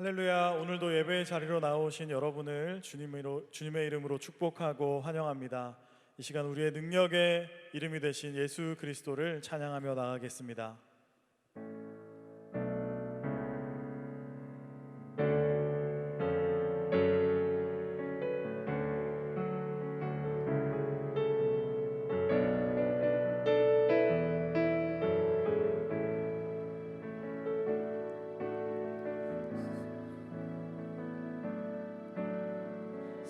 할렐루야. 오늘도 예배의 자리로 나오신 여러분을 주님의 이름으로 축복하고 환영합니다. 이 시간 우리의 능력의 이름이 되신 예수 그리스도를 찬양하며 나아가겠습니다.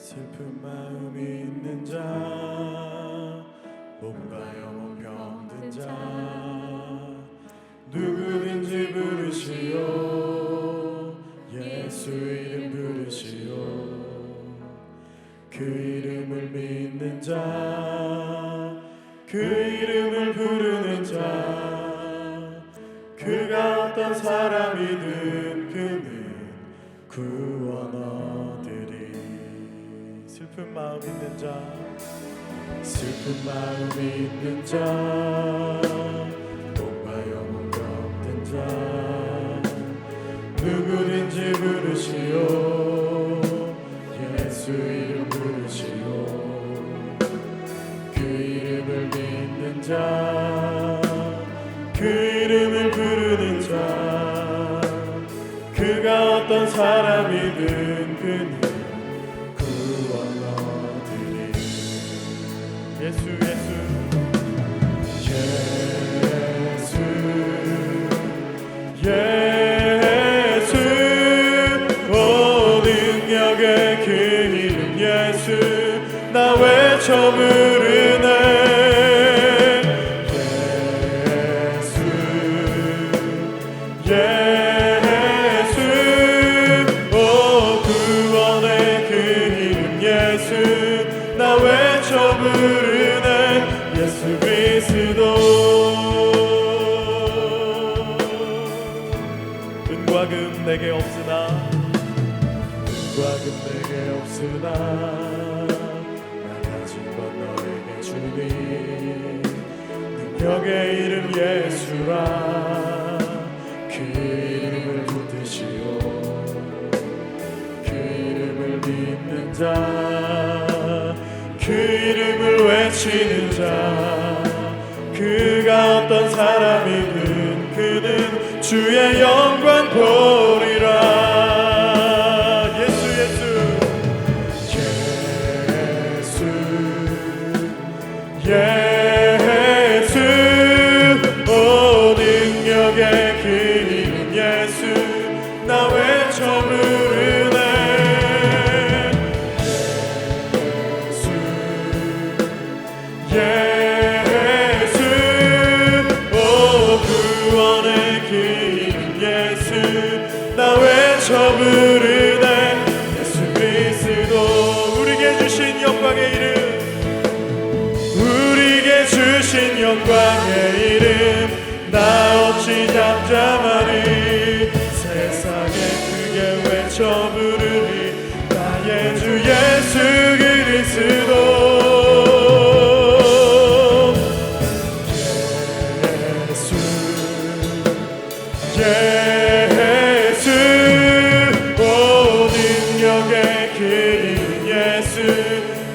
슬픈 마음이 있는 자, 몸과 영혼 병든 자, 누구든지 부르시오. 예수 이름 부르시오. 그 이름을 믿는 자, 그 이름을 부르는 자, 그가 어떤 사람이든 그는 구원 얻으리. 슬픈 마음 있는 자, 슬픈 마음이 있는 자, 몸과 영혼 병든 자, 누구든지 부르시오. 예수 이름 부르시오. 그 이름을 믿는 자, 그 이름을 부르는 자, 그가 어떤 사람이든 그는 예수 예수 예수 예수 오 능력의 그 이름 예수 나 외쳐 부르네. 예수 예수 오 구원의 그 이름 예수 나 외쳐 부르네. 예수 그리스도. 은과 금 내게 없으나, 은과 금 내게 없으나 나 가진 것 너에게 주니. 능력의 이름 예수라. 그 이름을 붙드시오. 그 이름을 믿는 자, 그 이름을 외치는 자, 그가 어떤 사람이든 그는 주의 영광 보리라. 예수 예수 예수 예수 오 능력의 그 이름 예수 나 외쳐 부르네. 예수 오 구원의 그 이름 예수 나 외쳐 부르네. 예수 그리스도. 우리에게 주신 영광의 이름, 우리에게 주신 영광의 이름 나 어찌 잠잠하리. 세상에 크게 외쳐 부르리 나의 주 예수 그리스도. 예수 오 능력의 그 이름 예수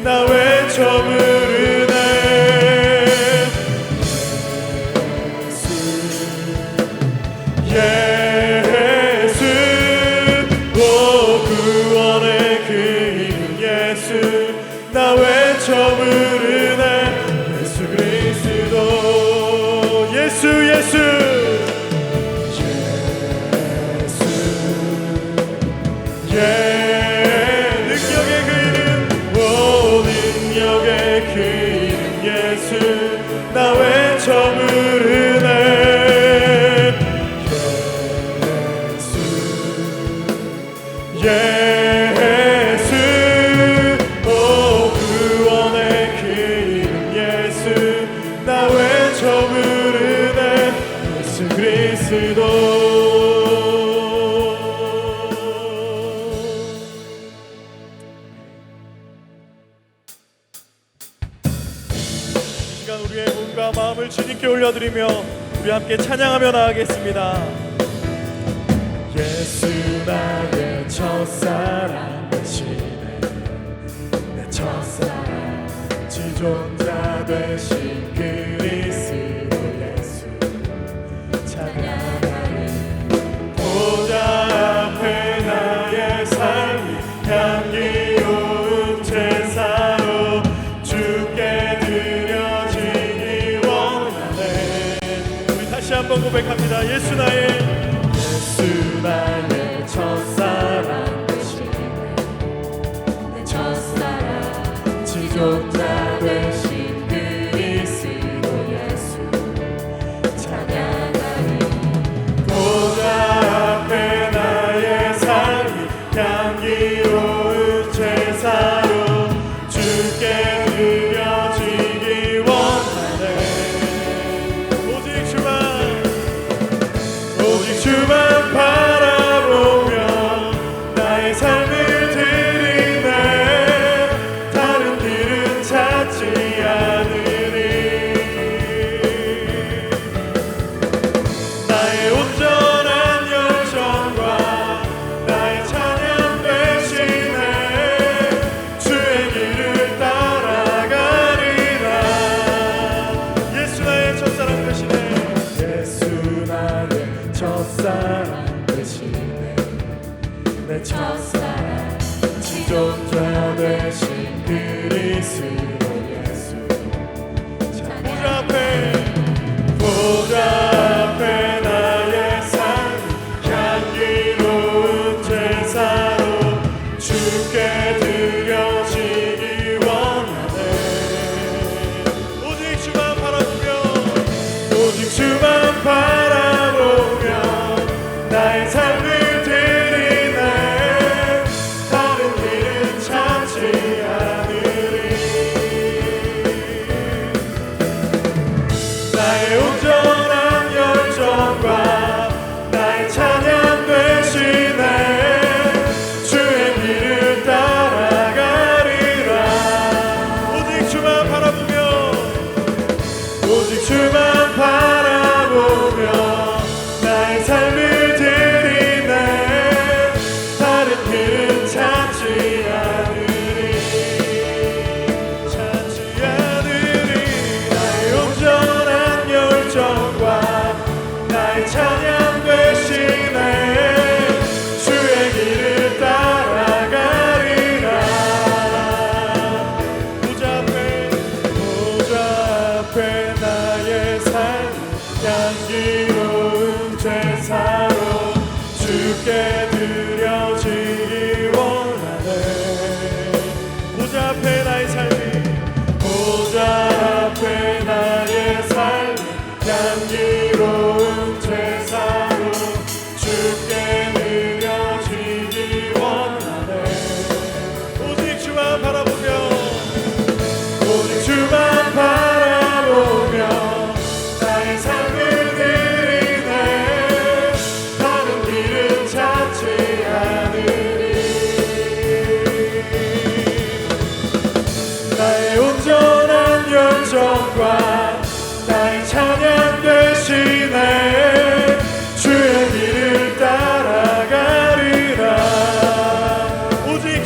나 외쳐 부르네. 예수 오 구원의 그 이름 예수 나 외쳐 부르네. 예수 그리스도. 예수 예수 능력의 그 이름, 오 능력의 그 이름 예수 나 외쳐 부르네. 예수 예수 오 구원의 그 이름 예수 나 외쳐 부르네. 예수 그리스도. 우리의 몸과 마음을 주님께 올려드리며 우리 함께 찬양하며 나아가겠습니다. 예수 나의 첫사랑 되시네. 내 첫사랑 지존자 되신 그리스도 예수 찬양하리. 보좌 앞에 나의 삶이 향기로운 제사로 주께 드려지기 원하네. 우리 다시 한번 고백합니다. 예수 나의 첫사랑 되시네. 내 첫사랑 지존자 되신 그리스도 예수 찬양하리. 보좌 앞에 나의 삶이 향기로운 제사로 주께 드려지기 원하네. 오직 주만 바라보며 나의 삶을 드리네. 다른 길은 찾지 않으리. 나의 온전한 열정과 나의 찬양 되시네. 주의 길을 따라가리라. 예수 나의 첫사랑 되시네. 예수 나의 첫사랑 되시네. 내 첫사랑 지존자 되신 그리스도 예수 보좌 앞에 나의 삶 향기로운 제사로 주께 드려지기 원하네. 오직 주만 바라보며 나의 삶을 드리네. 다른 길은 찾지 않으리. 나의 온전한 열정과 나의 찬양 되시네. 주의 길을 따라가리라. 오직 주만 바라보며 나의 삶을 드리네. 다른 길은 찾지 않으리. 나의 온전한 열정과 나의 찬양 되시네. 주의 길을 따라가리라. 보좌 앞에 나의 삶 향기로운 제사로 주께 드려지기 원하네. 보좌 앞에 나의 삶이 향기로운 제사로 주께 드려지기 원하네. 오직 주만 바라보며 나의 삶을 드리네. 다른 길은 찾지 않으리. 나의 온전한 열정과 나의 찬양 되시네. 주의 길을 따라가리라. 오직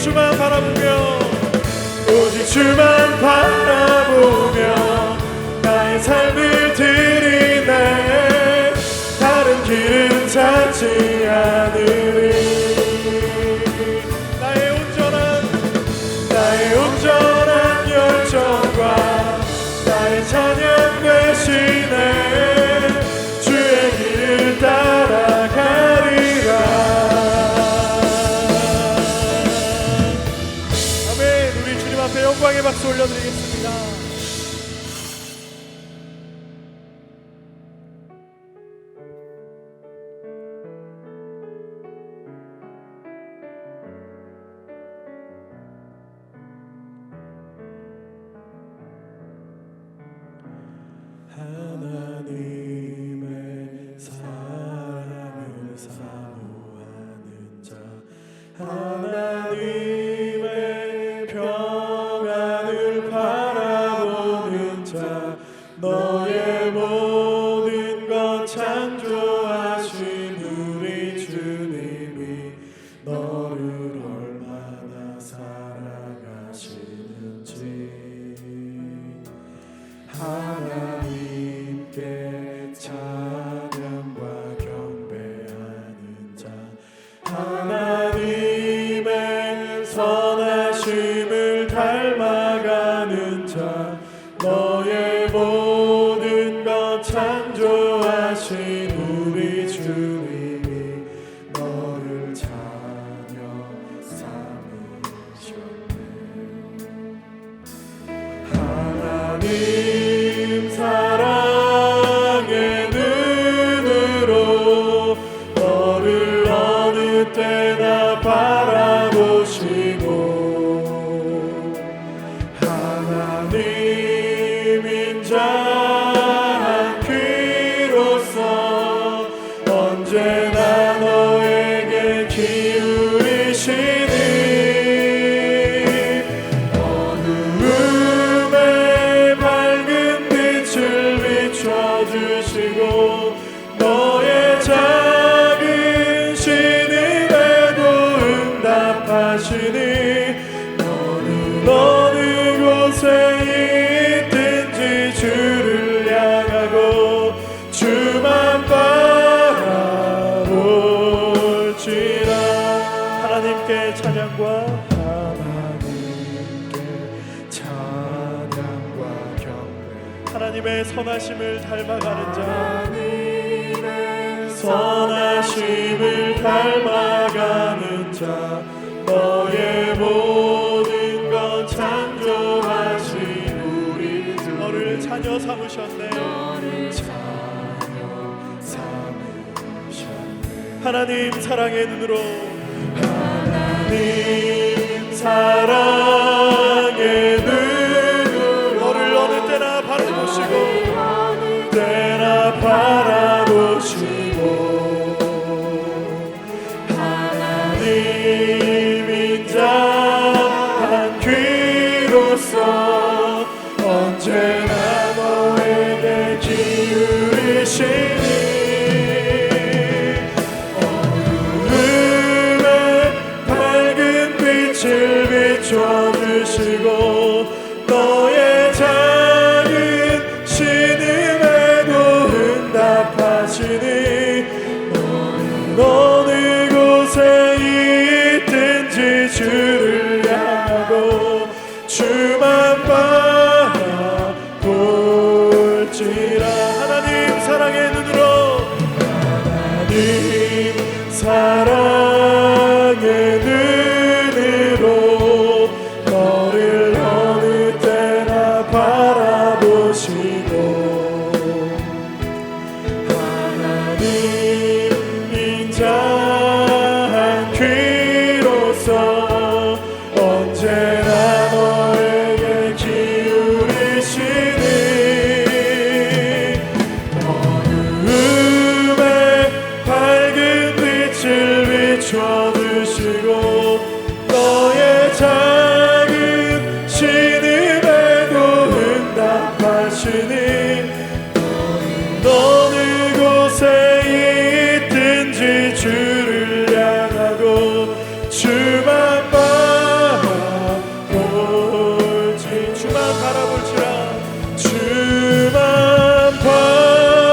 주만 바라보며 나의 삶을 드리네. 다른 길은 찾지 않으리. 나의 온전한 열정과 나의 찬양 되시네. 주의 길을 따라가리라. 아멘. 우리 주님 앞에 영광의 박수 올려드리겠습니다. 하나님의 사랑을 사모하는 자, 하나님의 평안을 바라보는 자, 너의 모든 것 창조하신 우리 주님 하나님의 선하심을 닮아가는 자, 너의 모든 것 창조하신 우리 주님이 너를 자녀 삼으셨네. 하나님 사랑의 눈으로 너를 어느 때나 바라보시고, 하나님 인자한 귀로서 언제나 너에게 기울이시니, 어두움에 밝은 빛을 비춰주시고, 너의 작은 신음에도 응답하시니, 너는 어느 곳에 있든지 주를 향하고 주만 바라볼지라. 하나님께 찬양과 경배, 하나님의 선하심을 닮아가는 자, 선하심을 닮아가는 자, 너의 모든 것 창조하신 우리 주, 너를 자녀 삼으셨네. 하나님 사랑의 눈으로, 하나님 사랑의 눈으로 너를 어느 때나 바라보시고, 때나 바라보시고, 하나님 인자한 귀로서 언제나 너에게 기울이시니, 비춰주시고, 너의 작은 신음에도 응답하시니, 너는 어느 곳에 있든지 주를 향하고 주만 바라볼지라. 하나님 사랑의 눈으로, 하나님 사랑의 눈으로 너를 어느 때나 바라보시고, 하나님 인자한 귀로서 언제나 너에게 기울이시니, 어두움에 밝은 빛을 비춰주시고, 너의 작은 신음에도 응답하시니, 너는 어느 곳에 있든지 주를 향하고 주만 바라볼지, 주만 바라볼지라. 주만 바라볼지라.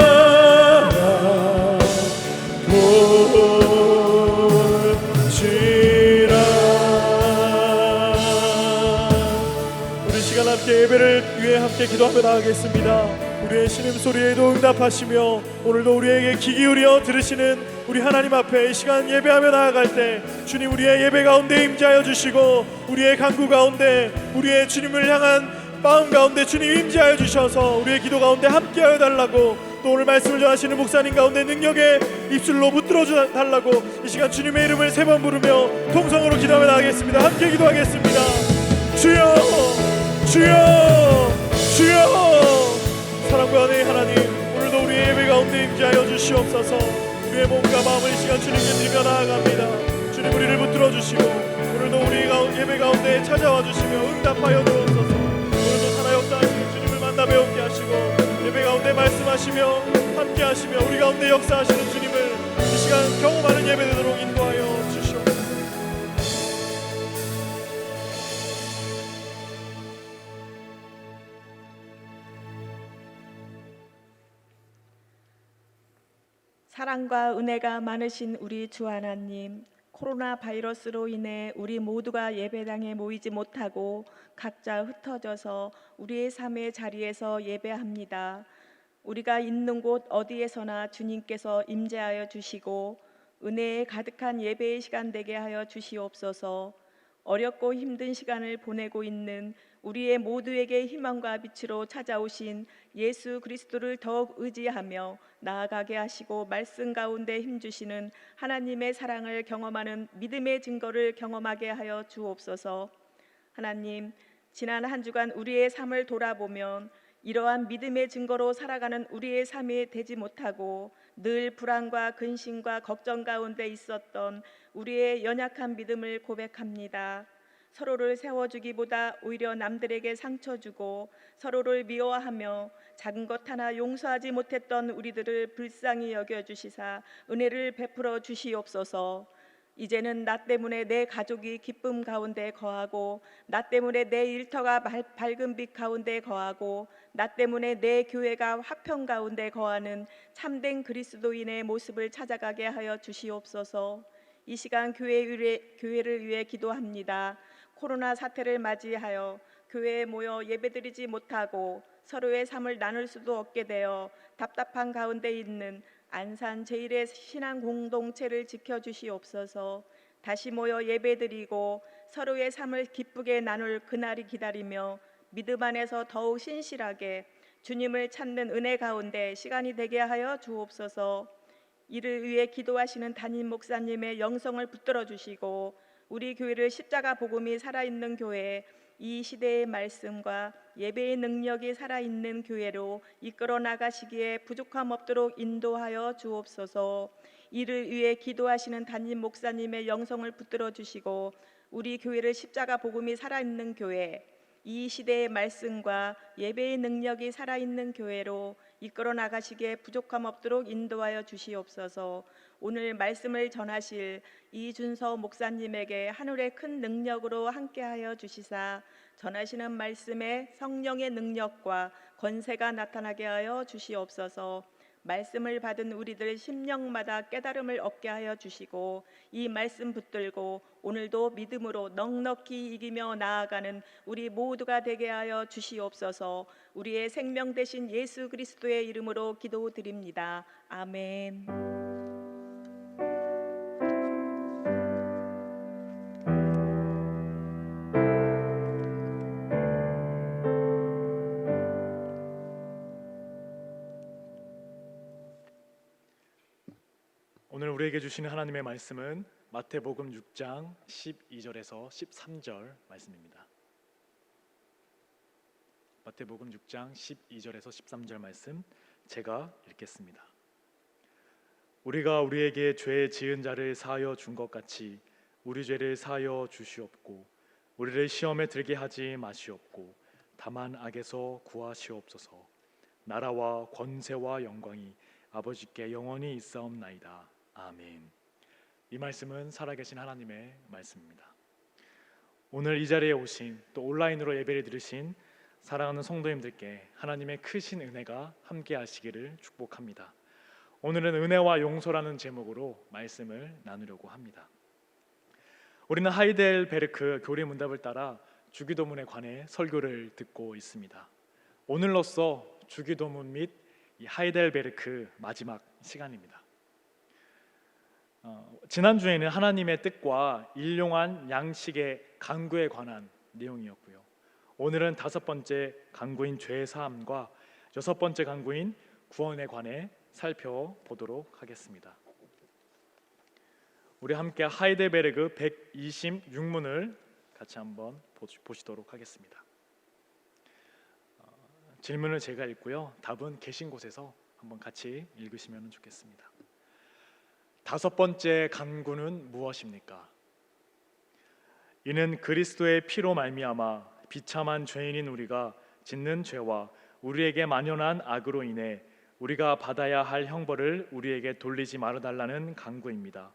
우리 시간 함께 예배를 위해 함께 기도하며 나가겠습니다. 우리의 신음소리에도 응답하시며 오늘도 우리에게 귀 기울여 들으시는 우리 하나님 앞에 이 시간 예배하며 나아갈 때 주님, 우리의 예배 가운데 임재하여 주시고, 우리의 간구 가운데, 우리의 주님을 향한 마음 가운데 주님 임재하여 주셔서 우리의 기도 가운데 함께하여 달라고, 또 오늘 말씀을 전하시는 목사님 가운데 능력의 입술로 붙들어 달라고 이 시간 주님의 이름을 세 번 부르며 통성으로 기도하며 나가겠습니다. 함께 기도하겠습니다. 주여, 주여, 주여. 사랑과 은혜의 하나님, 오늘도 우리의 예배 가운데 임재하여 주시옵소서. 우리의 몸과 마음을 이 시간 주님께 드리며 나아갑니다. 주님, 우리를 붙들어 주시고 오늘도 우리 예배 가운데 찾아와 주시며 응답하여 주옵소서. 오늘도 살아 역사하시는 주님을 만나 배우게 하시고 예배 가운데 말씀하시며 함께 하시며 우리 가운데 역사하시는 주님을 이 시간 경험하는 예배 되도록 인도하여 주시옵소서. 사랑과 은혜가 많으신 우리 주 하나님, 코로나 바이러스로 인해 우리 모두가 예배당에 모이지 못하고 각자 흩어져서 우리의 삶의 자리에서 예배합니다. 우리가 있는 곳 어디에서나 주님께서 임재하여 주시고 은혜에 가득한 예배의 시간 되게 하여 주시옵소서. 어렵고 힘든 시간을 보내고 있는 우리의 모두에게 희망과 빛으로 찾아오신 예수 그리스도를 더욱 의지하며 나아가게 하시고 말씀 가운데 힘주시는 하나님의 사랑을 경험하는 믿음의 증거를 경험하게 하여 주옵소서. 하나님, 지난 한 주간 우리의 삶을 돌아보면 이러한 믿음의 증거로 살아가는 우리의 삶이 되지 못하고 늘 불안과 근심과 걱정 가운데 있었던 우리의 연약한 믿음을 고백합니다. 서로를 세워주기보다 오히려 남들에게 상처 주고 서로를 미워하며 작은 것 하나 용서하지 못했던 우리들을 불쌍히 여겨주시사 은혜를 베풀어 주시옵소서. 이제는 나 때문에 내 가족이 기쁨 가운데 거하고 나 때문에 내 일터가 밝은 빛 가운데 거하고 나 때문에 내 교회가 화평 가운데 거하는 참된 그리스도인의 모습을 찾아가게 하여 주시옵소서. 이 시간 교회를 위해 기도합니다. 코로나 사태를 맞이하여 교회에 모여 예배드리지 못하고 서로의 삶을 나눌 수도 없게 되어 답답한 가운데 있는 안산 제1의 신앙 공동체를 지켜주시옵소서. 다시 모여 예배드리고 서로의 삶을 기쁘게 나눌 그날이 기다리며 믿음 안에서 더욱 신실하게 주님을 찾는 은혜 가운데 시간이 되게 하여 주옵소서. 이를 위해 기도하시는 담임 목사님의 영성을 붙들어 주시고 우리 교회를 십자가 복음이 살아있는 교회, 이 시대의 말씀과 예배의 능력이 살아있는 교회로 이끌어 나가시기에 부족함 없도록 인도하여 주옵소서. 이를 위해 기도하시는 담임 목사님의 영성을 붙들어 주시고 우리 교회를 십자가 복음이 살아있는 교회, 이 시대의 말씀과 예배의 능력이 살아있는 교회로 이끌어 나가시기에 부족함 없도록 인도하여 주시옵소서. 오늘 말씀을 전하실 이준서 목사님에게 하늘의 큰 능력으로 함께하여 주시사 전하시는 말씀에 성령의 능력과 권세가 나타나게 하여 주시옵소서. 말씀을 받은 우리들 심령마다 깨달음을 얻게 하여 주시고 이 말씀 붙들고 오늘도 믿음으로 넉넉히 이기며 나아가는 우리 모두가 되게 하여 주시옵소서. 우리의 생명 되신 예수 그리스도의 이름으로 기도드립니다. 아멘. 오늘 우리에게 주시는 하나님의 말씀은 마태복음 6장 12절에서 13절 말씀입니다. 마태복음 6장 12절에서 13절 말씀 제가 읽겠습니다. 우리가 우리에게 죄 지은 자를 사하여 준 것 같이 우리 죄를 사하여 주시옵고 우리를 시험에 들게 하지 마시옵고 다만 악에서 구하시옵소서. 나라와 권세와 영광이 아버지께 영원히 있사옵나이다. 아멘. 이 말씀은 살아계신 하나님의 말씀입니다. 오늘 이 자리에 오신 또 온라인으로 예배를 드리신 사랑하는 성도님들께 하나님의 크신 은혜가 함께 하시기를 축복합니다. 오늘은 은혜와 용서라는 제목으로 말씀을 나누려고 합니다. 우리는 하이델베르크 교리 문답을 따라 주기도문에 관해 설교를 듣고 있습니다. 오늘로써 주기도문 및 이 하이델베르크 마지막 시간입니다. 지난주에는 하나님의 뜻과 일용한 양식의 간구에 관한 내용이었고요. 오늘은 다섯 번째 간구인 죄 사함과 여섯 번째 간구인 구원에 관해 살펴보도록 하겠습니다. 우리 함께 하이델베르크 126문을 같이 한번 보시도록 하겠습니다. 질문을 제가 읽고요. 답은 계신 곳에서 한번 같이 읽으시면 좋겠습니다. 다섯 번째 간구는 무엇입니까? 이는 그리스도의 피로 말미암아 비참한 죄인인 우리가 짓는 죄와 우리에게 만연한 악으로 인해 우리가 받아야 할 형벌을 우리에게 돌리지 말아달라는 간구입니다.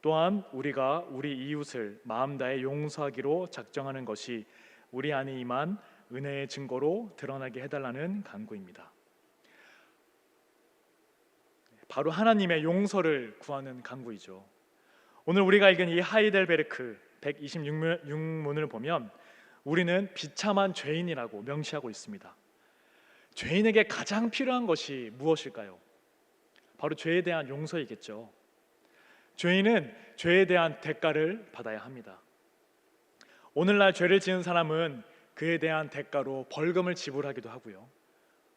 또한 우리가 우리 이웃을 마음 다해 용서하기로 작정하는 것이 우리 안에 임한 은혜의 증거로 드러나게 해달라는 간구입니다. 바로 하나님의 용서를 구하는 간구이죠. 오늘 우리가 읽은 이 하이델베르크 126문을 보면 우리는 비참한 죄인이라고 명시하고 있습니다. 죄인에게 가장 필요한 것이 무엇일까요? 바로 죄에 대한 용서이겠죠. 죄인은 죄에 대한 대가를 받아야 합니다. 오늘날 죄를 지은 사람은 그에 대한 대가로 벌금을 지불하기도 하고요,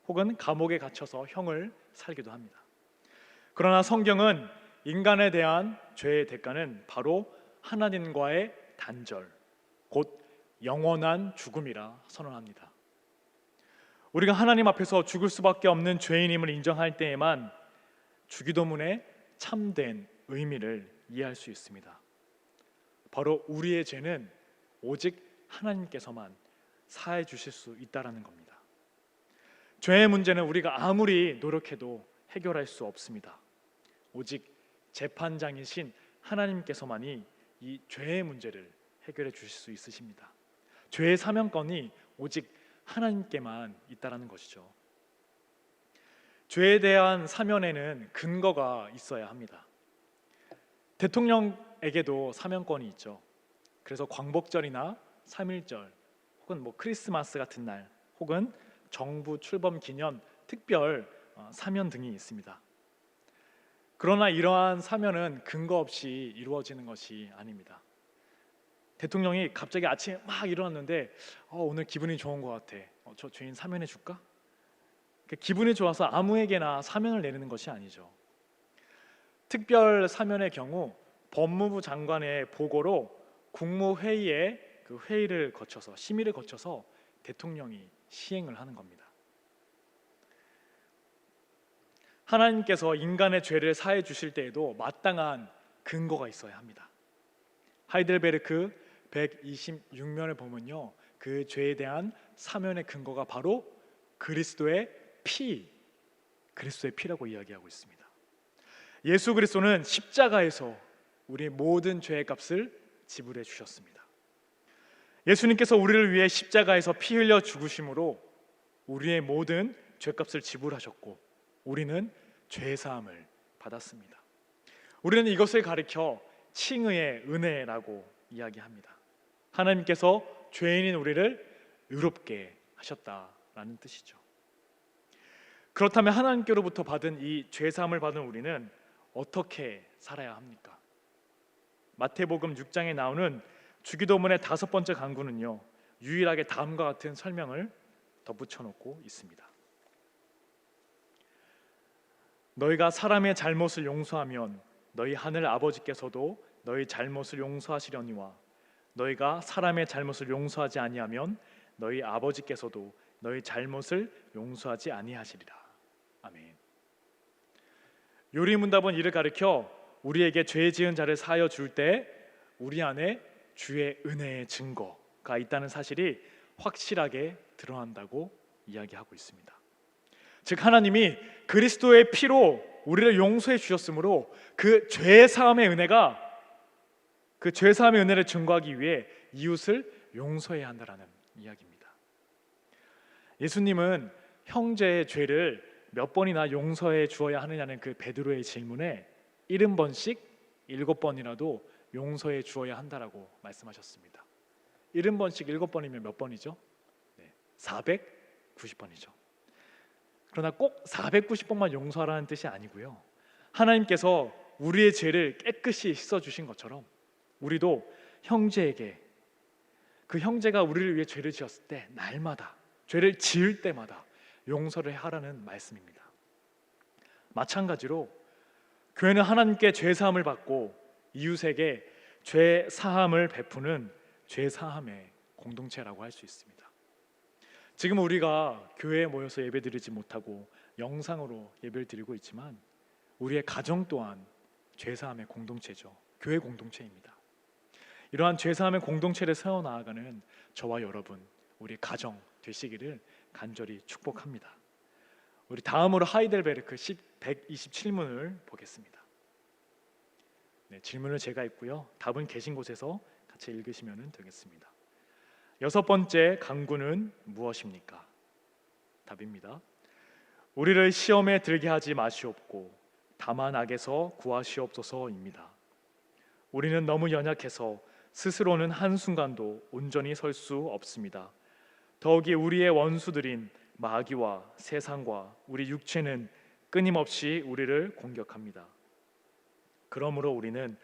혹은 감옥에 갇혀서 형을 살기도 합니다. 그러나 성경은 인간에 대한 죄의 대가는 바로 하나님과의 단절, 곧 영원한 죽음이라 선언합니다. 우리가 하나님 앞에서 죽을 수밖에 없는 죄인임을 인정할 때에만 주기도문의 참된 의미를 이해할 수 있습니다. 바로 우리의 죄는 오직 하나님께서만 사해 주실 수 있다라는 겁니다. 죄의 문제는 우리가 아무리 노력해도 해결할 수 없습니다. 오직 재판장이신 하나님께서만이 이 죄의 문제를 해결해 주실 수 있으십니다. 죄의 사명권이 오직 하나님께만 있다라는 것이죠. 죄에 대한 사면에는 근거가 있어야 합니다. 대통령에게도 사면권이 있죠. 그래서 광복절이나 3.1절 혹은 크리스마스 같은 날, 혹은 정부 출범 기념 특별 사면 등이 있습니다. 그러나 이러한 사면은 근거 없이 이루어지는 것이 아닙니다. 대통령이 갑자기 아침에 막 일어났는데 오늘 기분이 좋은 것 같아, 저 죄인 사면해 줄까? 기분이 좋아서 아무에게나 사면을 내리는 것이 아니죠. 특별 사면의 경우 법무부 장관의 보고로 국무회의에 그 회의를 거쳐서, 심의를 거쳐서 대통령이 시행을 하는 겁니다. 하나님께서 인간의 죄를 사해 주실 때에도 마땅한 근거가 있어야 합니다. 하이델베르크 126면을 보면요, 그 죄에 대한 사면의 근거가 바로 그리스도의 피라고 이야기하고 있습니다. 예수 그리스도는 십자가에서 우리 모든 죄의 값을 지불해 주셨습니다. 예수님께서 우리를 위해 십자가에서 피 흘려 죽으심으로 우리의 모든 죄값을 지불하셨고, 우리는 죄 사함을 받았습니다. 우리는 이것을 가리켜 칭의의 은혜라고 이야기합니다. 하나님께서 죄인인 우리를 의롭게 하셨다라는 뜻이죠. 그렇다면 하나님께로부터 받은 이 죄 사함을 받은 우리는 어떻게 살아야 합니까? 마태복음 6장에 나오는 주기도문의 5번째 강구는요, 유일하게 다음과 같은 설명을 덧붙여 놓고 있습니다. 너희가 사람의 잘못을 용서하면 너희 하늘 아버지께서도 너희 잘못을 용서하시려니와 너희가 사람의 잘못을 용서하지 아니하면 너희 아버지께서도 너희 잘못을 용서하지 아니하시리라. 아멘. 요리문답은 이를 가리켜 우리에게 죄 지은 자를 사하여 줄 때 우리 안에 주의 은혜의 증거가 있다는 사실이 확실하게 드러난다고 이야기하고 있습니다. 즉, 하나님이 그리스도의 피로 우리를 용서해 주셨으므로 그 죄 사함의 은혜가, 그 죄 사함의 은혜를 증거하기 위해 이웃을 용서해야 한다라는 이야기입니다. 예수님은 형제의 죄를 몇 번이나 용서해 주어야 하느냐는 그 베드로의 질문에 70번씩 7번이라도 용서해 주어야 한다라고 말씀하셨습니다. 70번씩 7번이면 몇 번이죠? 490번이죠. 그러나 꼭 490번만 용서하라는 뜻이 아니고요, 하나님께서 우리의 죄를 깨끗이 씻어주신 것처럼 우리도 형제에게, 그 형제가 우리를 위해 죄를 지었을 때 날마다, 죄를 지을 때마다 용서를 하라는 말씀입니다. 마찬가지로 교회는 하나님께 죄 사함을 받고 이웃에게 죄 사함을 베푸는 죄 사함의 공동체라고 할 수 있습니다. 지금 우리가 교회에 모여서 예배드리지 못하고 영상으로 예배를 드리고 있지만 우리의 가정 또한 죄 사함의 공동체죠. 교회 공동체입니다. 이러한 죄 사함의 공동체를 세워나가는 저와 여러분, 우리 가정 되시기를 간절히 축복합니다. 우리 다음으로 하이델베르크 127문을 보겠습니다. 질문을 제가 읽고요, 답은 계신 곳에서 같이 읽으시면 되겠습니다. 6번째 강구는 무엇입니까? 답입니다. 우리를 시험에 들게 하지 마시옵고 다만 악에서 구하시옵소서입니다. 우리는 너무 연약해서 스스로는 한순간도 온전히 설 수 없습니다. 더욱이 우리의 원수들인 마귀와 세상과 우리 육체는 끊임없이 우리를 공격합니다. 그러므로 우리는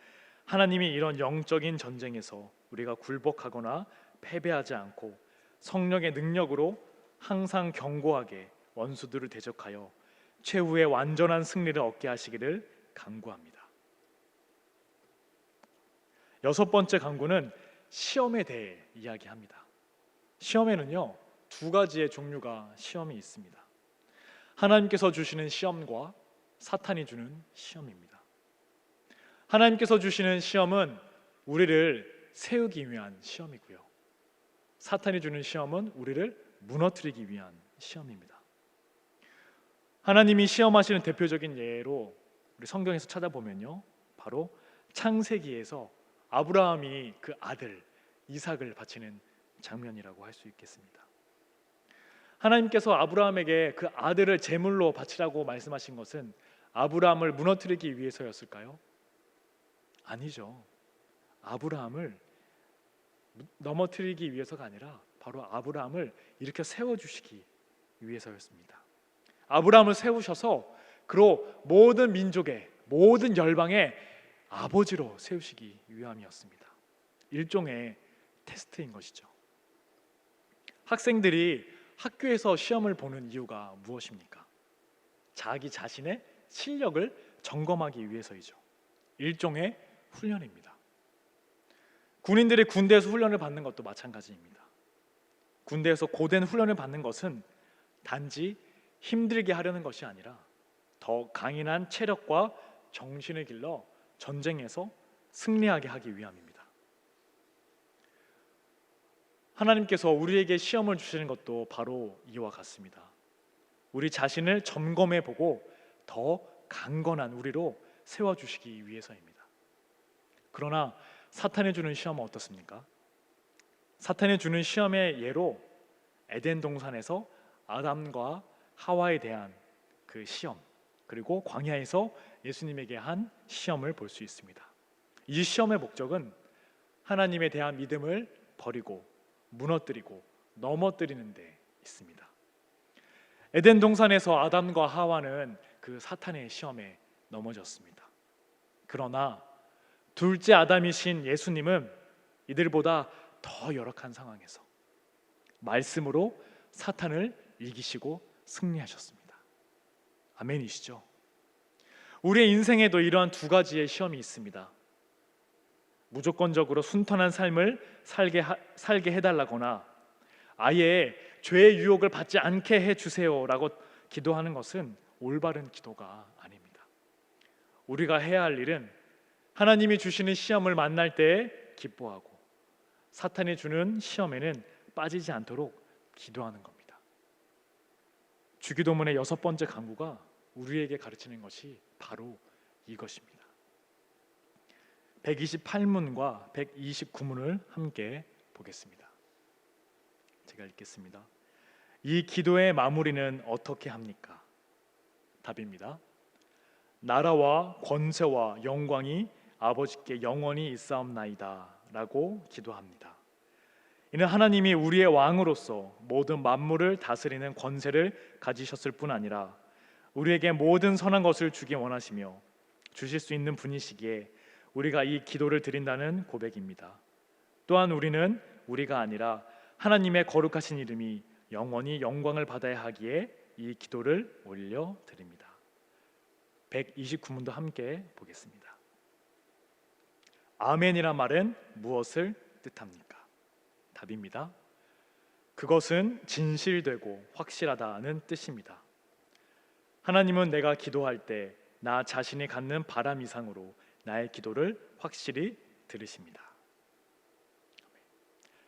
하나님이 이런 영적인 전쟁에서 우리가 굴복하거나 패배하지 않고 성령의 능력으로 항상 견고하게 원수들을 대적하여 최후의 완전한 승리를 얻게 하시기를 간구합니다. 여섯 번째 간구는 시험에 대해 이야기합니다. 시험에는요, 두 가지의 종류가 시험이 있습니다. 하나님께서 주시는 시험과 사탄이 주는 시험입니다. 하나님께서 주시는 시험은 우리를 세우기 위한 시험이고요. 사탄이 주는 시험은 우리를 무너뜨리기 위한 시험입니다. 하나님이 시험하시는 대표적인 예로 우리 성경에서 찾아보면요, 바로 창세기에서 아브라함이 그 아들 이삭을 바치는 장면이라고 할 수 있겠습니다. 하나님께서 아브라함에게 그 아들을 제물로 바치라고 말씀하신 것은 아브라함을 무너뜨리기 위해서였을까요? 아니죠. 아브라함을 넘어뜨리기 위해서가 아니라 바로 아브라함을 일으켜 세워주시기 위해서였습니다. 아브라함을 세우셔서 그로 모든 민족의 모든 열방의 아버지로 세우시기 위함이었습니다. 일종의 테스트인 것이죠. 학생들이 학교에서 시험을 보는 이유가 무엇입니까? 자기 자신의 실력을 점검하기 위해서이죠. 일종의 훈련입니다. 군인들이 군대에서 훈련을 받는 것도 마찬가지입니다. 군대에서 고된 훈련을 받는 것은 단지 힘들게 하려는 것이 아니라 더 강인한 체력과 정신을 길러 전쟁에서 승리하게 하기 위함입니다. 하나님께서 우리에게 시험을 주시는 것도 바로 이와 같습니다. 우리 자신을 점검해 보고 더 강건한 우리로 세워주시기 위해서입니다. 그러나 사탄이 주는 시험은 어떻습니까? 사탄이 주는 시험의 예로 에덴 동산에서 아담과 하와에 대한 그 시험, 그리고 광야에서 예수님에게 한 시험을 볼 수 있습니다. 이 시험의 목적은 하나님에 대한 믿음을 버리고 무너뜨리고 넘어뜨리는 데 있습니다. 에덴 동산에서 아담과 하와는 그 사탄의 시험에 넘어졌습니다. 그러나 둘째 아담이신 예수님은 이들보다 더 열악한 상황에서 말씀으로 사탄을 이기시고 승리하셨습니다. 아멘이시죠? 우리의 인생에도 이러한 두 가지의 시험이 있습니다. 무조건적으로 순탄한 삶을 살게 해달라거나 아예 죄의 유혹을 받지 않게 해주세요라고 기도하는 것은 올바른 기도가 아닙니다. 우리가 해야 할 일은 하나님이 주시는 시험을 만날 때 기뻐하고 사탄이 주는 시험에는 빠지지 않도록 기도하는 겁니다. 주기도문의 여섯 번째 강구가 우리에게 가르치는 것이 바로 이것입니다. 128문과 129문을 함께 보겠습니다. 제가 읽겠습니다. 이 기도의 마무리는 어떻게 합니까? 답입니다. 나라와 권세와 영광이 아버지께 영원히 있사옵나이다 라고 기도합니다. 이는 하나님이 우리의 왕으로서 모든 만물을 다스리는 권세를 가지셨을 뿐 아니라 우리에게 모든 선한 것을 주기 원하시며 주실 수 있는 분이시기에 우리가 이 기도를 드린다는 고백입니다. 또한 우리는 우리가 아니라 하나님의 거룩하신 이름이 영원히 영광을 받아야 하기에 이 기도를 올려드립니다. 129문도 함께 보겠습니다. 아멘이란 말은 무엇을 뜻합니까? 답입니다. 그것은 진실되고 확실하다는 뜻입니다. 하나님은 내가 기도할 때 나 자신이 갖는 바람 이상으로 나의 기도를 확실히 들으십니다.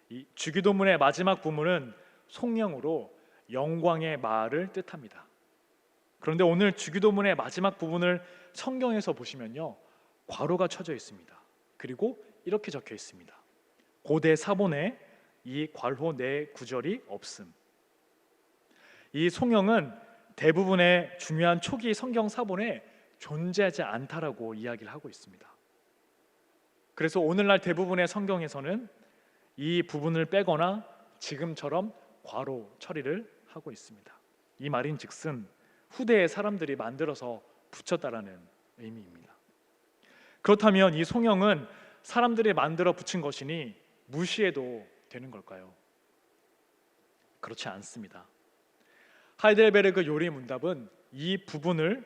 이 주기도문의 마지막 부분은 송영으로 영광의 마을을 뜻합니다. 그런데 오늘 주기도문의 마지막 부분을 성경에서 보시면요, 괄호가 쳐져 있습니다. 그리고 이렇게 적혀 있습니다. 고대 사본에 이 괄호 네 구절이 없음. 이 송영은 대부분의 중요한 초기 성경 사본에 존재하지 않다라고 이야기를 하고 있습니다. 그래서 오늘날 대부분의 성경에서는 이 부분을 빼거나 지금처럼 괄호 처리를 하고 있습니다. 이 말인즉슨 후대의 사람들이 만들어서 붙였다라는 의미입니다. 그렇다면 이 송영은 사람들이 만들어 붙인 것이니 무시해도 되는 걸까요? 그렇지 않습니다. 하이델베르그 요리 문답은 이 부분을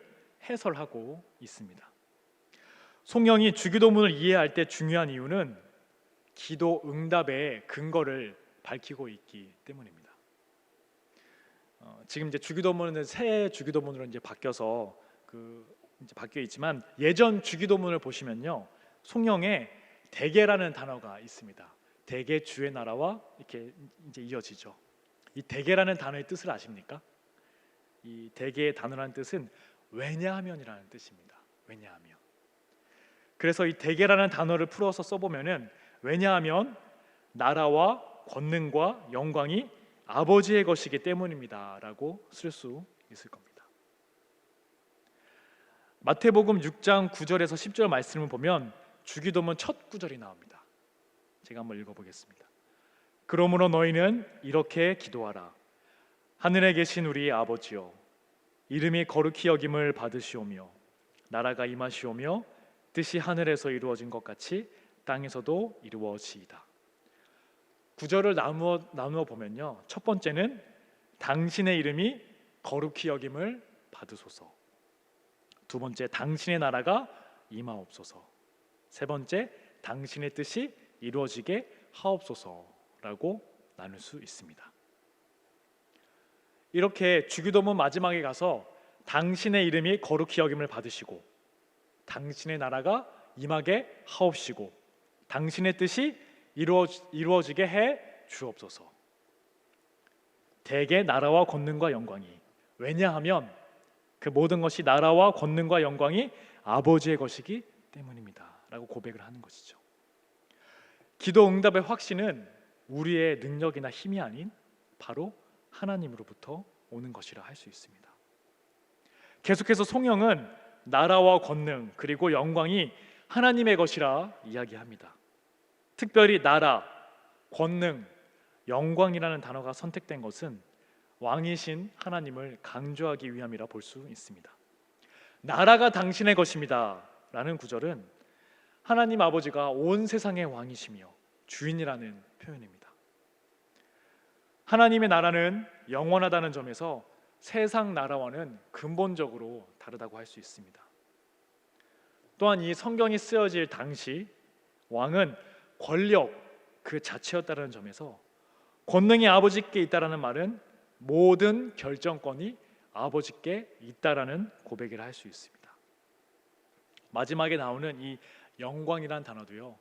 해설하고 있습니다. 송영이 주기도문을 이해할 때 중요한 이유는 기도 응답의 근거를 밝히고 있기 때문입니다. 지금 이제 주기도문은 새 주기도문으로 이제 바뀌어서 이제 바뀌어 있지만 예전 주기도문을 보시면요, 송영에 대계라는 단어가 있습니다. 대계 주의 나라와 이렇게 이제 이어지죠. 이 대계라는 단어의 뜻을 아십니까? 이 대계의 단어라는 뜻은 왜냐하면이라는 뜻입니다. 왜냐하면. 그래서 이 대계라는 단어를 풀어서 써보면은 왜냐하면 나라와 권능과 영광이 아버지의 것이기 때문입니다라고 쓸 수 있을 겁니다. 마태복음 6장 9절에서 10절 말씀을 보면 주기도문 첫 구절이 나옵니다. 제가 한번 읽어보겠습니다. 그러므로 너희는 이렇게 기도하라. 하늘에 계신 우리 아버지여, 이름이 거룩히 여김을 받으시오며 나라가 임하시오며 뜻이 하늘에서 이루어진 것 같이 땅에서도 이루어지이다. 구절을 나누어 보면요, 첫 번째는 당신의 이름이 거룩히 여김을 받으소서, 두 번째 당신의 나라가 임하옵소서, 세 번째 당신의 뜻이 이루어지게 하옵소서라고 나눌 수 있습니다. 이렇게 주기도문 마지막에 가서 당신의 이름이 거룩히 여김을 받으시고 당신의 나라가 임하게 하옵시고 당신의 뜻이 이루어지게 해 주옵소서. 대개 나라와 권능과 영광이, 왜냐하면 그 모든 것이 나라와 권능과 영광이 아버지의 것이기 때문입니다 라고 고백을 하는 것이죠. 기도 응답의 확신은 우리의 능력이나 힘이 아닌 바로 하나님으로부터 오는 것이라 할 수 있습니다. 계속해서 송영은 나라와 권능 그리고 영광이 하나님의 것이라 이야기합니다. 특별히 나라, 권능, 영광이라는 단어가 선택된 것은 왕이신 하나님을 강조하기 위함이라 볼 수 있습니다. 나라가 당신의 것입니다 라는 구절은 하나님 아버지가 온 세상의 왕이시며 주인이라는 표현입니다. 하나님의 나라는 영원하다는 점에서 세상 나라와는 근본적으로 다르다고 할 수 있습니다. 또한 이 성경이 쓰여질 당시 왕은 권력 그 자체였다는 점에서 권능이 아버지께 있다라는 말은 모든 결정권이 아버지께 있다라는 고백을 할 수 있습니다. 마지막에 나오는 이 영광이란 단어도요,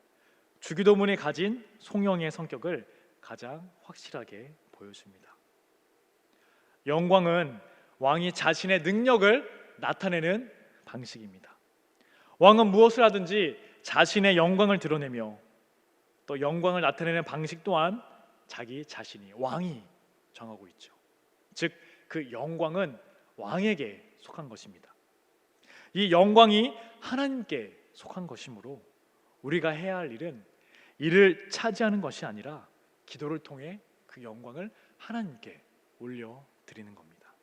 주기도문이 가진 송영의 성격을 가장 확실하게 보여줍니다. 영광은 왕이 자신의 능력을 나타내는 방식입니다. 왕은 무엇을 하든지 자신의 영광을 드러내며 또 영광을 나타내는 방식 또한 자기 자신이, 왕이 정하고 있죠. 즉 그 영광은 왕에게 속한 것입니다. 이 영광이 하나님께 속한 것이므로 우리가 해야 할 일은 이를 차지하는 것이 아니라 기도를 통해 그 영광을 하나님께 올려드리는 겁니다.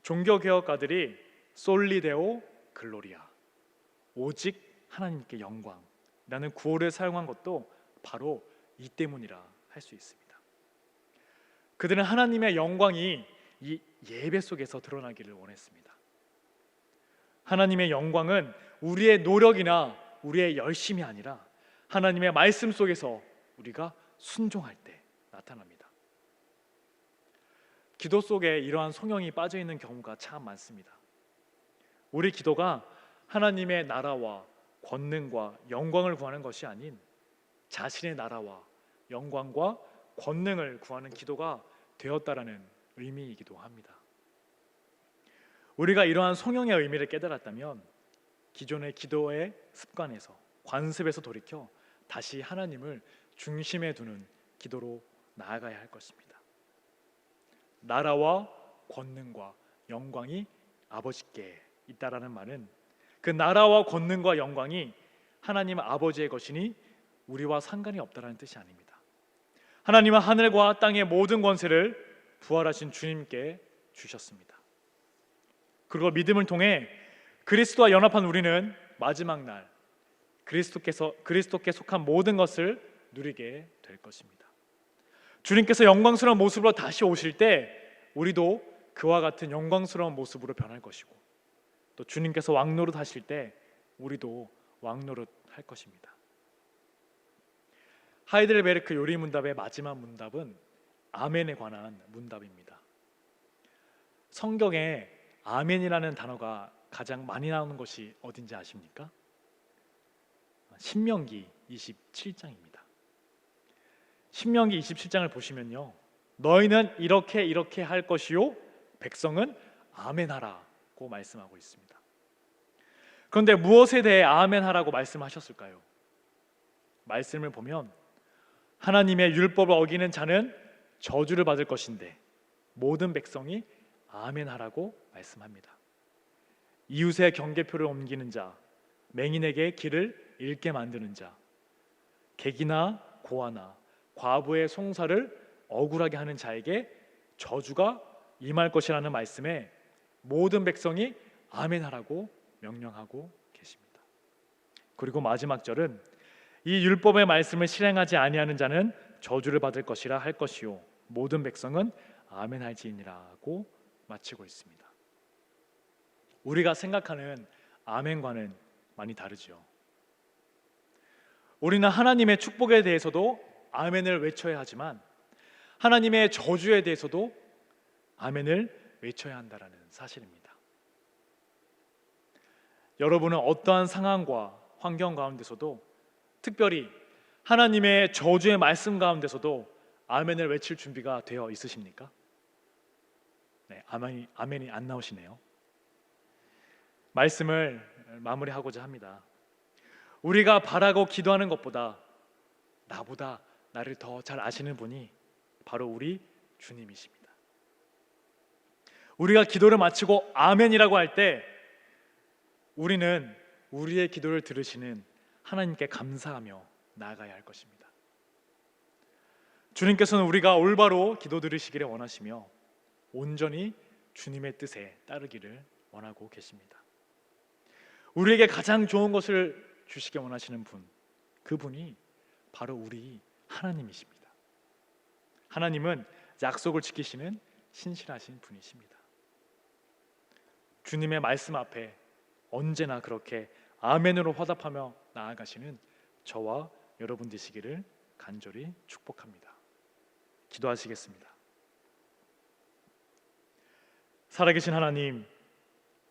종교개혁가들이 솔리데오 글로리아, 오직 하나님께 영광이라는 구호를 사용한 것도 바로 이 때문이라 할 수 있습니다. 그들은 하나님의 영광이 이 예배 속에서 드러나기를 원했습니다. 하나님의 영광은 우리의 노력이나 우리의 열심이 아니라 하나님의 말씀 속에서 우리가 순종할 때 나타납니다. 기도 속에 이러한 성령이 빠져 있는 경우가 참 많습니다. 우리 기도가 하나님의 나라와 권능과 영광을 구하는 것이 아닌 자신의 나라와 영광과 권능을 구하는 기도가 되었다라는 의미이기도 합니다. 우리가 이러한 성령의 의미를 깨달았다면 기존의 기도의 습관에서, 관습에서 돌이켜 다시 하나님을 중심에 두는 기도로 나아가야 할 것입니다. 나라와 권능과 영광이 아버지께 있다라는 말은 그 나라와 권능과 영광이 하나님 아버지의 것이니 우리와 상관이 없다라는 뜻이 아닙니다. 하나님은 하늘과 땅의 모든 권세를 부활하신 주님께 주셨습니다. 그리고 믿음을 통해 그리스도와 연합한 우리는 마지막 날 그리스도께 속한 모든 것을 누리게 될 것입니다. 주님께서 영광스러운 모습으로 다시 오실 때 우리도 그와 같은 영광스러운 모습으로 변할 것이고, 또 주님께서 왕노릇 하실 때 우리도 왕노릇 할 것입니다. 하이델베르크 요리 문답의 마지막 문답은 아멘에 관한 문답입니다. 성경에 아멘이라는 단어가 가장 많이 나오는 것이 어딘지 아십니까? 신명기 27장입니다. 신명기 27장을 보시면요, 너희는 이렇게 할 것이요 백성은 아멘하라고 말씀하고 있습니다. 그런데 무엇에 대해 아멘하라고 말씀하셨을까요? 말씀을 보면 하나님의 율법을 어기는 자는 저주를 받을 것인데 모든 백성이 아멘하라고 말씀합니다. 이웃의 경계표를 옮기는 자, 맹인에게 길을 잃게 만드는 자, 객이나 고아나 과부의 송사를 억울하게 하는 자에게 저주가 임할 것이라는 말씀에 모든 백성이 아멘하라고 명령하고 계십니다. 그리고 마지막 절은 이 율법의 말씀을 실행하지 아니하는 자는 저주를 받을 것이라 할 것이요 모든 백성은 아멘할지니라고 마치고 있습니다. 우리가 생각하는 아멘과는 많이 다르죠. 우리는 하나님의 축복에 대해서도 아멘을 외쳐야 하지만 하나님의 저주에 대해서도 아멘을 외쳐야 한다는 사실입니다. 여러분은 어떠한 상황과 환경 가운데서도, 특별히 하나님의 저주의 말씀 가운데서도 아멘을 외칠 준비가 되어 있으십니까? 네, 아멘이 안 나오시네요. 말씀을 마무리하고자 합니다. 우리가 바라고 기도하는 것보다 나보다 나를 더 잘 아시는 분이 바로 우리 주님이십니다. 우리가 기도를 마치고 아멘이라고 할 때 우리는 우리의 기도를 들으시는 하나님께 감사하며 나아가야 할 것입니다. 주님께서는 우리가 올바로 기도 들으시기를 원하시며 온전히 주님의 뜻에 따르기를 원하고 계십니다. 우리에게 가장 좋은 것을 주시기 원하시는 분, 그분이 바로 우리 하나님이십니다. 하나님은 약속을 지키시는 신실하신 분이십니다. 주님의 말씀 앞에 언제나 그렇게 아멘으로 화답하며 나아가시는 저와 여러분 되시기를 간절히 축복합니다. 기도하시겠습니다. 살아계신 하나님,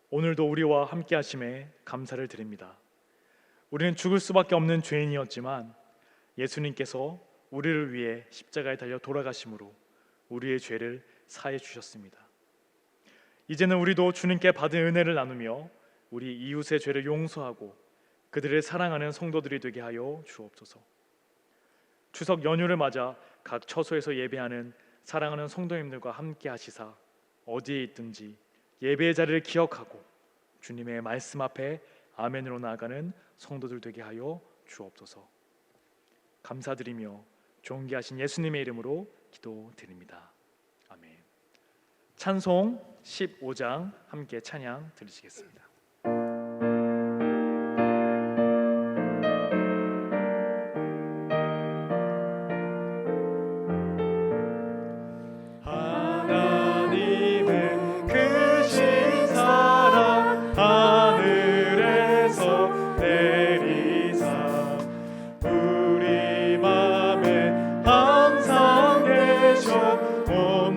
오늘도 우리와 함께 하심에 감사를 드립니다. 우리는 죽을 수밖에 없는 죄인이었지만 예수님께서 우리를 위해 십자가에 달려 돌아가심으로 우리의 죄를 사해 주셨습니다. 이제는 우리도 주님께 받은 은혜를 나누며 우리 이웃의 죄를 용서하고 그들을 사랑하는 성도들이 되게 하여 주옵소서. 추석 연휴를 맞아 각 처소에서 예배하는 사랑하는 성도님들과 함께 하시사 어디에 있든지 예배의 자리를 기억하고 주님의 말씀 앞에 아멘으로 나아가는 성도들 되게 하여 주옵소서. 감사드리며 존귀하신 예수님의 이름으로 기도드립니다. 아멘. 찬송 15장 함께 찬양 들으시겠습니다.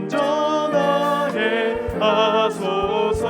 온전하게 하소서.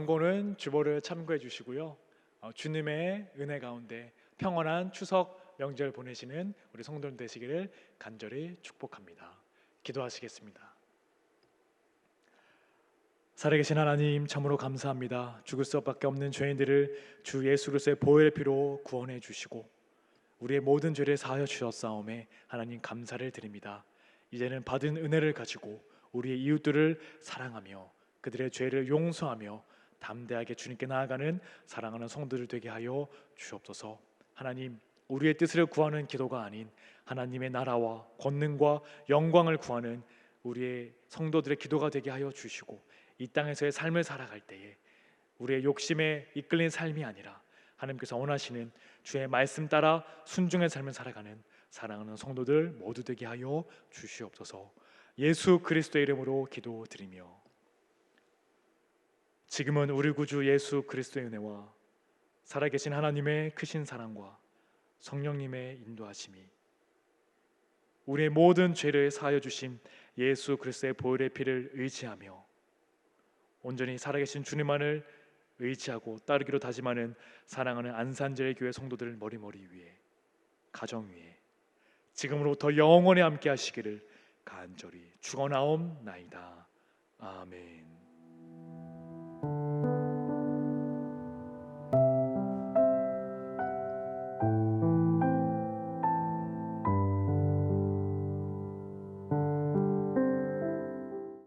광고는 주보를 참고해 주시고요. 주님의 은혜 가운데 평안한 추석 명절 보내시는 우리 성도들 되시기를 간절히 축복합니다. 기도하시겠습니다. 살아계신 하나님, 참으로 감사합니다. 죽을 수밖에 없는 죄인들을 주 예수 그리스도의 보혈의 피로 구원해 주시고 우리의 모든 죄를 사하여 주셨사오매 하나님 감사를 드립니다. 이제는 받은 은혜를 가지고 우리의 이웃들을 사랑하며 그들의 죄를 용서하며 담대하게 주님께 나아가는 사랑하는 성도들 되게 하여 주옵소서. 하나님, 우리의 뜻을 구하는 기도가 아닌 하나님의 나라와 권능과 영광을 구하는 우리의 성도들의 기도가 되게 하여 주시고 이 땅에서의 삶을 살아갈 때에 우리의 욕심에 이끌린 삶이 아니라 하나님께서 원하시는 주의 말씀 따라 순종의 삶을 살아가는 사랑하는 성도들 모두 되게 하여 주시옵소서. 예수 그리스도의 이름으로 기도드리며 지금은 우리 구주 예수 그리스도의 은혜와 살아계신 하나님의 크신 사랑과 성령님의 인도하심이 우리의 모든 죄를 사하여 주신 예수 그리스도의 보혈의 피를 의지하며 온전히 살아계신 주님만을 의지하고 따르기로 다짐하는 사랑하는 안산제일 교회 성도들 머리머리 위에 가정 위에 지금으로부터 영원히 함께 하시기를 간절히 축원하옵나이다. 아멘.